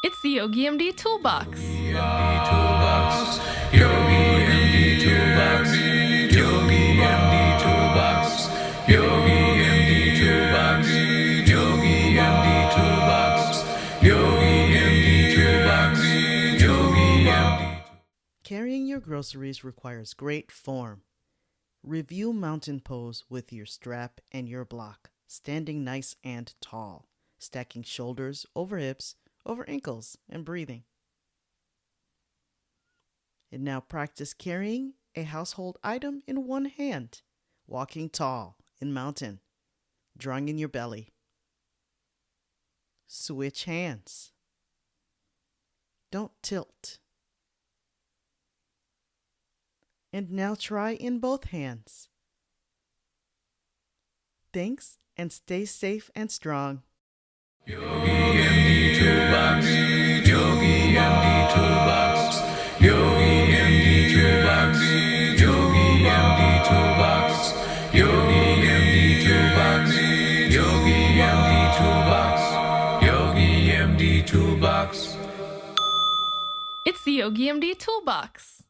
It's the YOGI MD Toolbox. YOGI MD Toolbox. YOGI MD Toolbox. YOGI MD Toolbox. YOGI MD Toolbox. YOGI MD Toolbox. YOGI MD. Carrying your groceries requires great form. Review mountain pose with your strap and your block, standing nice and tall, stacking shoulders over hips, over ankles, and breathing. And now practice carrying a household item in one hand, walking tall in mountain, drawing in your belly. Switch hands. Don't tilt. And now try in both hands. Thanks, and stay safe and strong. YOGI MD Toolbox. YOGI MD Toolbox. YOGI MD Toolbox. YOGI MD Toolbox. YOGI MD Toolbox. YOGI MD Toolbox. YOGI MD Toolbox. It's the YOGI MD Toolbox.